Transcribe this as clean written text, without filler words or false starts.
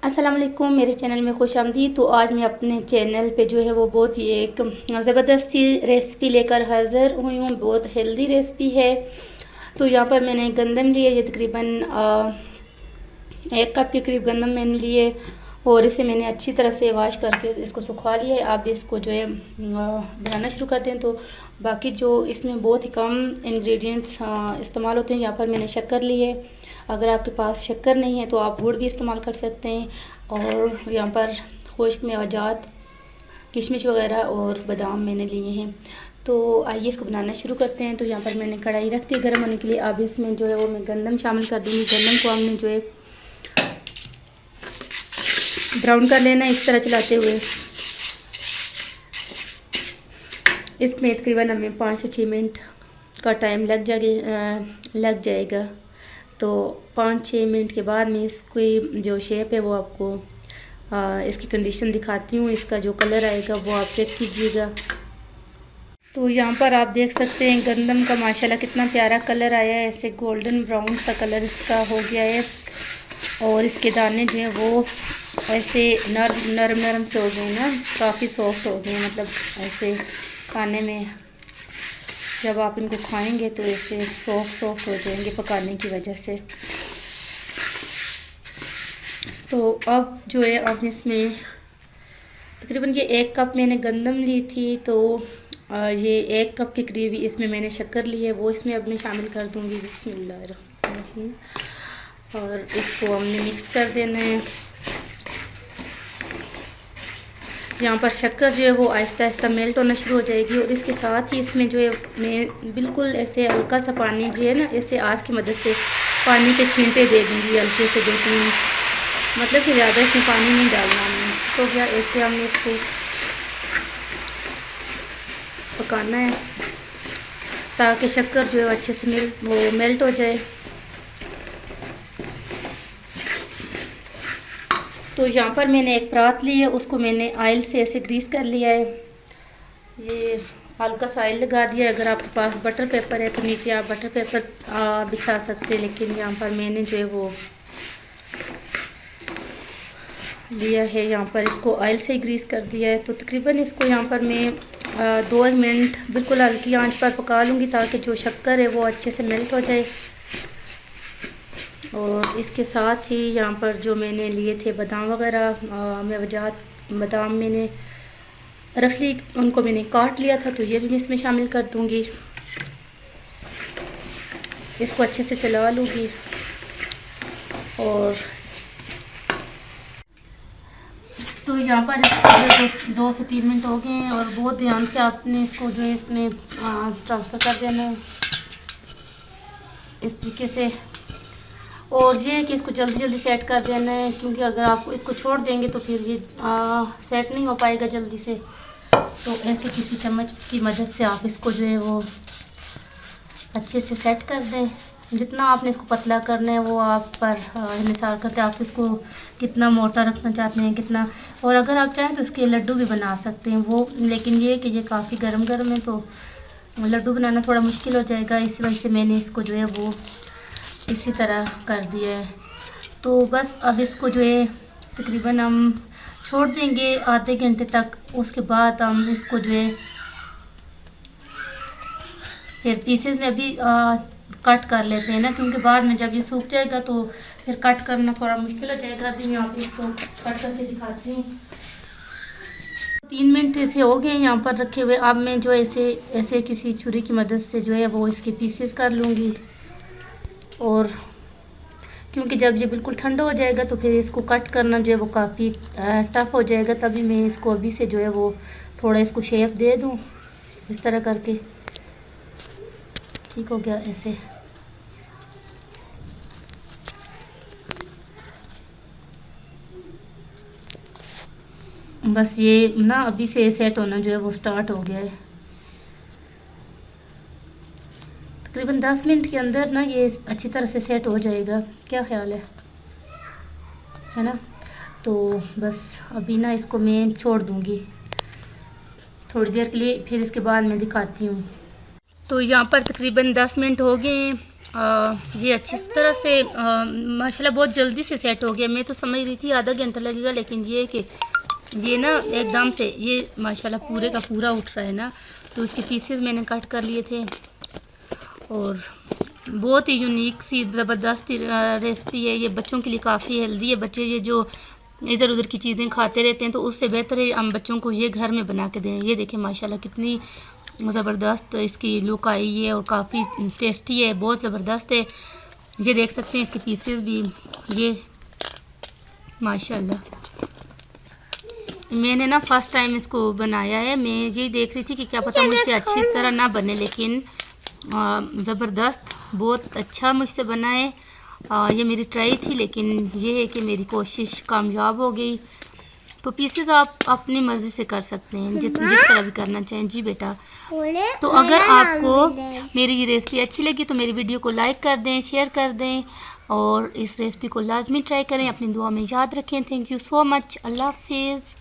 अस्सलाम वालेकुम, मेरे चैनल में खुश आमदीद। तो आज मैं अपने चैनल पे जो है वो बहुत ही एक ज़बरदस्त सी रेसिपी लेकर हाज़िर हुई हूँ। बहुत हेल्दी रेसिपी है। तो यहाँ पर मैंने गंदम लिए, ये तकरीबन 1 कप के करीब गंदम मैंने लिए और इसे मैंने अच्छी तरह से वॉश करके इसको सुखा लिया है। आप इसको जो है बनाना शुरू कर दें। तो बाकी जो इसमें बहुत ही कम इंग्रेडिएंट्स इस्तेमाल होते हैं। यहाँ पर मैंने शक्कर ली है। अगर आपके पास शक्कर नहीं है तो आप गुड़ भी इस्तेमाल कर सकते हैं। और यहाँ पर खुश्क मेवाजात, किशमिश वगैरह और बादाम मैंने लिए हैं। तो आइए इसको बनाना शुरू करते हैं। तो यहाँ पर मैंने कढ़ाई रख दी गर्म होने के लिए। अब इसमें जो है वो मैं गंदम शामिल कर दूँगी। गंदम को हमने जो है ब्राउन कर लेना है इस तरह चलाते हुए। इसमें तकरीबन हमें 5 से 6 मिनट का टाइम लग जाएगा। तो 5-6 मिनट के बाद मैं इसकी जो शेप है वो आपको इसकी कंडीशन दिखाती हूँ। इसका जो कलर आएगा वो आप चेक कीजिएगा। तो यहाँ पर आप देख सकते हैं गंदम का माशाल्लाह कितना प्यारा कलर आया है। ऐसे गोल्डन ब्राउन सा कलर इसका हो गया है। और इसके दाने जो हैं वो ऐसे नरम से हो गए ना, काफ़ी सॉफ्ट हो गए। मतलब ऐसे खाने में जब आप इनको खाएंगे तो ऐसे सॉफ्ट हो जाएंगे पकाने की वजह से। तो अब जो है अब इसमें तकरीबन ये 1 कप मैंने गंदम ली थी। तो ये 1 कप के करीब इसमें मैंने शक्कर ली है, वो इसमें अब मैं शामिल कर दूँगी। बिस्मिल्लाहिर्रहमानिर्रहीम। और इसको हमने मिक्स कर देना है। यहाँ पर शक्कर जो है वो आहिस्ता आहिस्ता मेल्ट होना शुरू हो जाएगी। और इसके साथ ही इसमें जो है मैं बिल्कुल ऐसे हल्का सा पानी जो है ना, ऐसे आग की मदद से पानी के छींटे दे दूँगी हल्के से 2-3, मतलब कि ज़्यादा इसमें पानी नहीं डालना हमने। तो क्या ऐसे हमने इसको पकाना है ताकि शक्कर जो है अच्छे से मेल्ट हो जाए। तो यहाँ पर मैंने एक परात ली है, उसको मैंने ऑयल से ऐसे ग्रीस कर लिया है। ये हल्का सा ऑयल लगा दिया है। अगर आपके पास बटर पेपर है तो नीचे आप बटर पेपर बिछा सकते हैं, लेकिन यहाँ पर मैंने जो है वो लिया है। यहाँ पर इसको ऑयल से ही ग्रीस कर दिया है। तो तकरीबन इसको यहाँ पर मैं 2 मिनट बिल्कुल हल्की आंच पर पका लूँगी ताकि जो शक्कर है वो अच्छे से मेल्ट हो जाए। और इसके साथ ही यहाँ पर जो मैंने लिए थे बादाम वगैरह, मेवाजात बादाम मैंने रफली उनको मैंने काट लिया था, तो ये भी मैं इसमें शामिल कर दूँगी। इसको अच्छे से चला लूँगी। और तो यहाँ पर इसको 2 से 3 मिनट हो गए हैं। और बहुत ध्यान से आपने इसको जो है इसमें ट्रांसफ़र कर देना है इस तरीके से। और ये है कि इसको जल्दी सेट कर देना है, क्योंकि अगर आप इसको छोड़ देंगे तो फिर ये सेट नहीं हो पाएगा जल्दी से। तो ऐसे किसी चम्मच की मदद से आप इसको जो है वो अच्छे से सेट कर दें। जितना आपने इसको पतला करना है वो आप पर हिसाब करते हैं, आप इसको कितना मोटा रखना चाहते हैं कितना। और अगर आप चाहें तो इसके लड्डू भी बना सकते हैं वो, लेकिन ये कि ये काफ़ी गर्म है तो लड्डू बनाना थोड़ा मुश्किल हो जाएगा। इस वजह से मैंने इसको जो है वो इसी तरह कर दिया है। तो बस अब इसको जो है तकरीबन हम छोड़ देंगे आधे घंटे तक। उसके बाद हम इसको जो है फिर पीसेस में अभी कट कर लेते हैं ना, क्योंकि बाद में जब ये सूख जाएगा तो फिर कट करना थोड़ा मुश्किल हो जाएगा। अभी मैं आप इसको कट करके दिखाती हूँ। 3 मिनट ऐसे हो गए यहाँ पर रखे हुए। अब मैं जो ऐसे किसी छुरी की मदद से जो है वो इसके पीसेस कर लूँगी। और क्योंकि जब ये बिल्कुल ठंडा हो जाएगा तो फिर इसको कट करना जो है वो काफ़ी टफ़ हो जाएगा। तभी मैं इसको अभी से जो है वो थोड़ा इसको शेप दे दूँ इस तरह करके। ठीक हो गया ऐसे। बस ये ना अभी से सेट होना जो है वो स्टार्ट हो गया है। तकरीबन 10 मिनट के अंदर ना ये अच्छी तरह से सेट हो जाएगा। क्या ख्याल है ना। तो बस अभी ना इसको मैं छोड़ दूँगी थोड़ी देर के लिए, फिर इसके बाद मैं दिखाती हूँ। तो यहाँ पर तकरीबन 10 मिनट हो गए हैं ये अच्छी तरह से माशाल्लाह बहुत जल्दी से सेट हो गया। मैं तो समझ रही थी आधा घंटा लगेगा, लेकिन ये कि ये ना एकदम से ये माशाल्लाह पूरे का पूरा उठ रहा है ना। तो इसके पीसेस मैंने कट कर लिए थे और बहुत ही यूनिक सी ज़बरदस्त रेसिपी है। ये बच्चों के लिए काफ़ी हेल्दी है। बच्चे ये जो इधर उधर की चीज़ें खाते रहते हैं, तो उससे बेहतर है हम बच्चों को ये घर में बना के दें। ये देखें माशाल्लाह कितनी ज़बरदस्त इसकी लुक आई है और काफ़ी टेस्टी है, बहुत ज़बरदस्त है। ये देख सकते हैं इसके पीसेस भी, ये माशाल्लाह। मैंने ना फर्स्ट टाइम इसको बनाया है। मैं ये देख रही थी कि क्या पता मुझसे अच्छी तरह ना बने, लेकिन ज़बरदस्त बहुत अच्छा मुझसे बना है। ये मेरी ट्राई थी, लेकिन ये है कि मेरी कोशिश कामयाब हो गई। तो पीसेस आप अपनी मर्ज़ी से कर सकते हैं, जिस तरह भी करना चाहें। जी बेटा। तो अगर आपको मेरी ये रेसिपी अच्छी लगी तो मेरी वीडियो को लाइक कर दें, शेयर कर दें और इस रेसिपी को लाजमी ट्राई करें। अपनी दुआ में याद रखें। Thank you so much. Allah हाफिज़।